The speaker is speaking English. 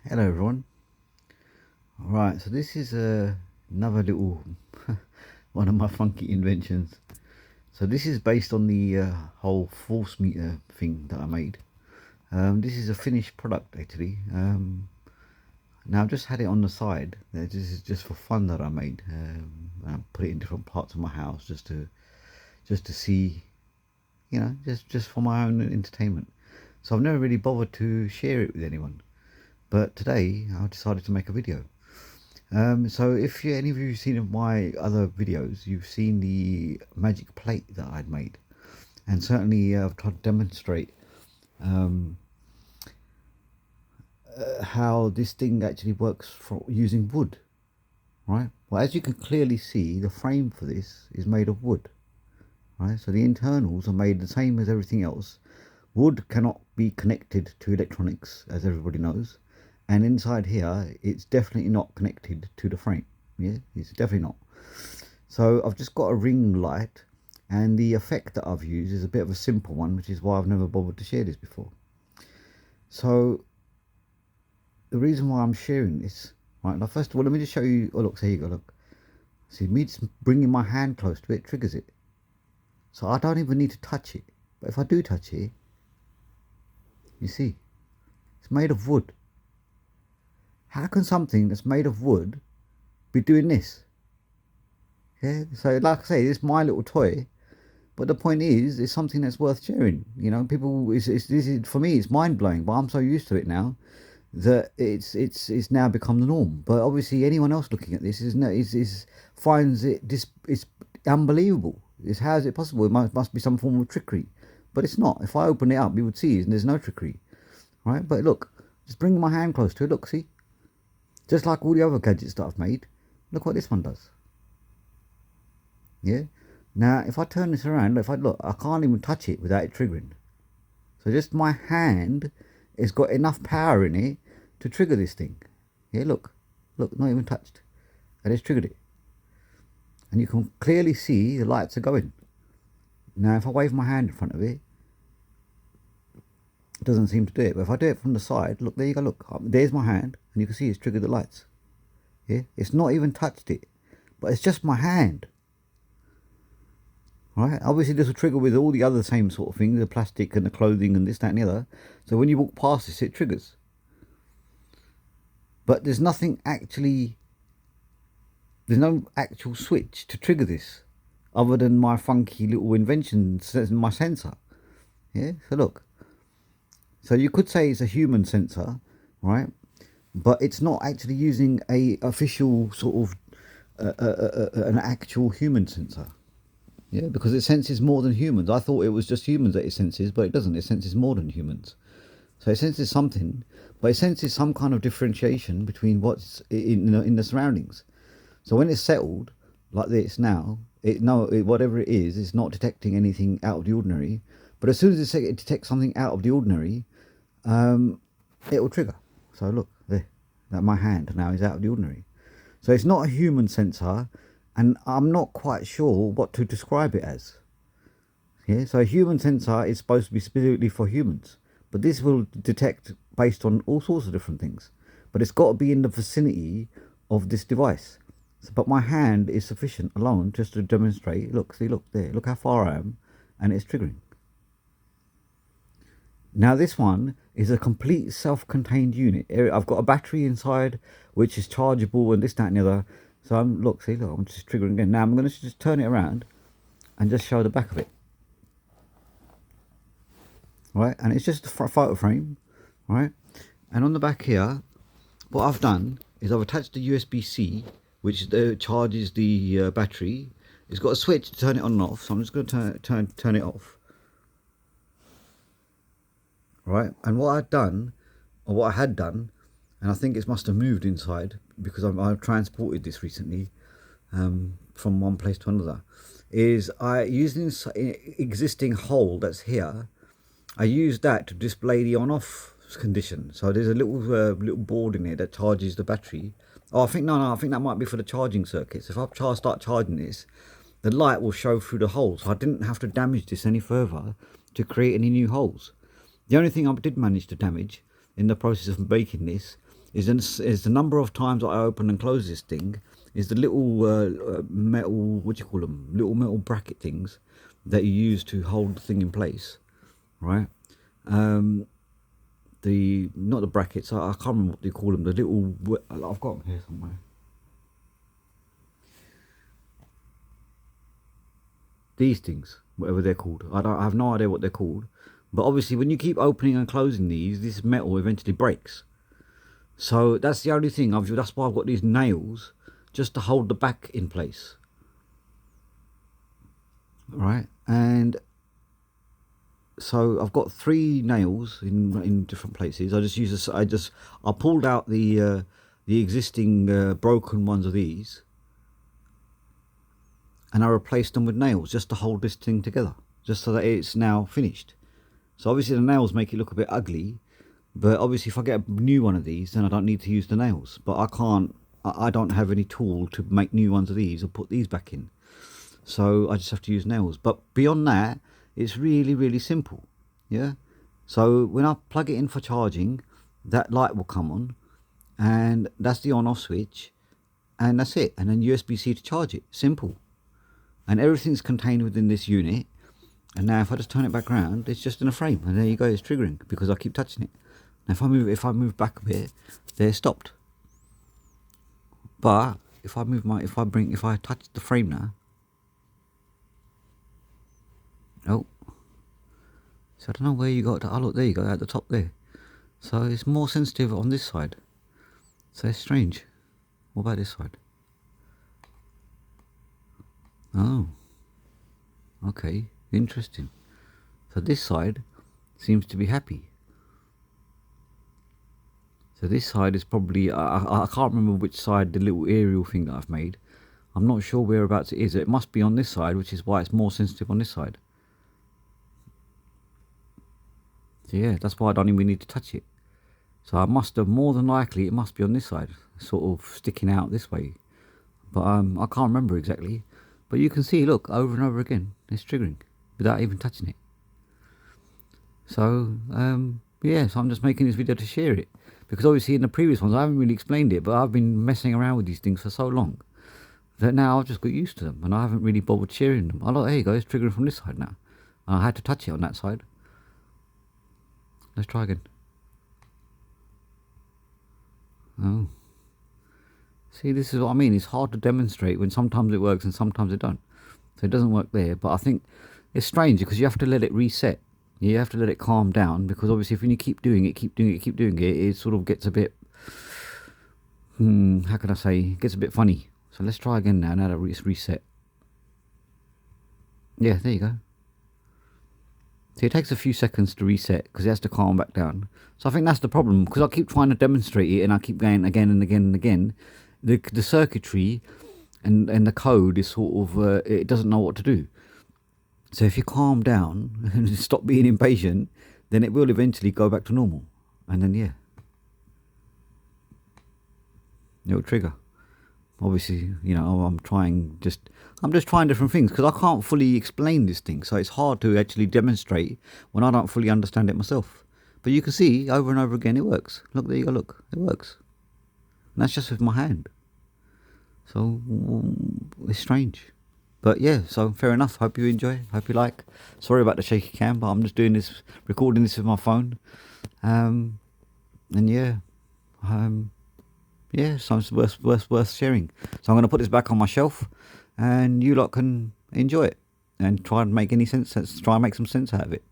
Hello everyone. Right, so this is another little one of my funky inventions. So this is based on the whole force meter thing that I made. This is a finished product actually. Now I've just had it on the side. This is just for fun that I made. I put it in different parts of my house just to see, just for my own entertainment. So I've never really bothered to share it with anyone. But today I decided to make a video. So if any of you have seen my other videos, you've seen the magic plate that I'd made, and certainly I've tried to demonstrate how this thing actually works for using wood, right? Well, as you can clearly see, the frame for this is made of wood, right? So the internals are made the same as everything else. Wood cannot be connected to electronics, as everybody knows, and inside here it's definitely not connected to the frame. Yeah, it's definitely not. So I've just got a ring light, and the effect that I've used is a bit of a simple one, which is why I've never bothered to share this before. So the reason why I'm sharing this, right, now first of all let me just show you. Oh look, there you go, look. See, me just bringing my hand close to it triggers it. So I don't even need to touch it, but if I do touch it, you see, it's made of wood. How can something that's made of wood be doing this? Yeah, so like I say, it's my little toy, but the point is, it's something that's worth sharing. You know, people, this is for me, it's mind blowing, but I'm so used to it now that it's now become the norm. But obviously, anyone else looking at this is finds it's unbelievable. It's how is it possible? It must be some form of trickery, but it's not. If I open it up, you would see, and there's no trickery, right? But look, just bring my hand close to it. Look, see. Just like all the other gadgets that I've made, look what this one does. Yeah. Now, if I turn this around, if I look, I can't even touch it without it triggering. So just my hand has got enough power in it to trigger this thing. Yeah, look, not even touched, and it's triggered it. And you can clearly see the lights are going. Now, if I wave my hand in front of it, it doesn't seem to do it. But if I do it from the side, look, there you go, look, there's my hand, and you can see it's triggered the lights. Yeah, it's not even touched it, but it's just my hand. Right, obviously this will trigger with all the other same sort of things, the plastic and the clothing and this, that and the other. So when you walk past this, it triggers. But there's no actual switch to trigger this, other than my funky little invention, my sensor. Yeah, so look. So you could say it's a human sensor, right? But it's not actually using a official sort of an actual human sensor. Yeah, because it senses more than humans. I thought it was just humans that it senses, but it doesn't. It senses more than humans. So it senses something, but it senses some kind of differentiation between what's in the surroundings. So when it's settled like this now, whatever it is, it's not detecting anything out of the ordinary. But as soon as it detects something out of the ordinary, it will trigger. So look there, that my hand now is out of the ordinary. So it's not a human sensor, and I'm not quite sure what to describe it as. Yeah, so a human sensor is supposed to be specifically for humans, but this will detect based on all sorts of different things. But it's got to be in the vicinity of this device. So, but my hand is sufficient alone just to demonstrate. Look, see, look there, look how far I am, and it's triggering. Now this one is a complete self-contained unit. I've got a battery inside which is chargeable and this, that and the other. So I'm just triggering again. Now I'm going to just turn it around and just show the back of it. Right, and it's just a photo frame, right? And on the back here, what I've done is I've attached the USB-C, which charges the battery. It's got a switch to turn it on and off, so I'm just going to turn it off. Right, and what I had done, and I think it must have moved inside because I've transported this recently from one place to another, is I used this existing hole that's here. I used that to display the on-off condition. So there's a little board in here that charges the battery. Oh, I think that might be for the charging circuits. If I start charging this, the light will show through the holes. So I didn't have to damage this any further to create any new holes. The only thing I did manage to damage in the process of making this is the number of times I open and close this thing, is the little metal, what do you call them, little metal bracket things that you use to hold the thing in place, right? The not the brackets, I can't remember what they call them, the little, I've got them here somewhere. These things, whatever they're called, I have no idea what they're called, but obviously when you keep opening and closing these, this metal eventually breaks. So that's the only thing. That's why I've got these nails, just to hold the back in place. Right, and so I've got 3 nails in different places. I pulled out the existing broken ones of these, and I replaced them with nails just to hold this thing together, just so that it's now finished. So obviously the nails make it look a bit ugly, but obviously if I get a new one of these, then I don't need to use the nails. But I don't have any tool to make new ones of these or put these back in, so I just have to use nails. But beyond that, it's really, really simple. Yeah, so when I plug it in for charging, that light will come on, and that's the on off switch, and that's it. And then USB-C to charge it. Simple. And everything's contained within this unit. And now if I just turn it back around, it's just in a frame, and there you go, it's triggering because I keep touching it. Now if I move back a bit, they're stopped. But if I touch the frame now, oh, so I don't know where you got. Oh look, there you go, at the top there. So it's more sensitive on this side. So it's strange. What about this side? Oh, okay, interesting. So this side seems to be happy. So this side is probably, I can't remember which side, the little aerial thing that I've made. I'm not sure whereabouts it is. It must be on this side, which is why it's more sensitive on this side. So yeah, that's why I don't even need to touch it. So I must have, more than likely, it must be on this side, sort of sticking out this way. But I can't remember exactly. But you can see, look, over and over again, it's triggering without even touching it. So, yeah, so I'm just making this video to share it. Because obviously in the previous ones, I haven't really explained it, but I've been messing around with these things for so long that now I've just got used to them, and I haven't really bothered sharing them. Oh, look, there you go, it's triggering from this side now. And I had to touch it on that side. Let's try again. Oh. See, this is what I mean. It's hard to demonstrate when sometimes it works and sometimes it don't. So it doesn't work there. But I think it's strange because you have to let it reset. You have to let it calm down, because obviously if when you keep doing it, it sort of gets a bit, how can I say, it gets a bit funny. So let's try again now that it's reset. Yeah, there you go. See, it takes a few seconds to reset because it has to calm back down. So I think that's the problem, because I keep trying to demonstrate it and I keep going again and again and again. The circuitry and the code is sort of, it doesn't know what to do. So if you calm down and stop being impatient, then it will eventually go back to normal. And then, yeah, it will trigger. Obviously, you know, I'm just trying different things because I can't fully explain this thing. So it's hard to actually demonstrate when I don't fully understand it myself. But you can see over and over again it works. Look, there you go, look, it works. And that's just with my hand. So it's strange. But yeah, so fair enough. Hope you enjoy. Hope you like. Sorry about the shaky cam, but I'm just doing this, recording this with my phone. And yeah, yeah, so it's worth sharing. So I'm going to put this back on my shelf, and you lot can enjoy it and try and make any sense. Try and make some sense out of it.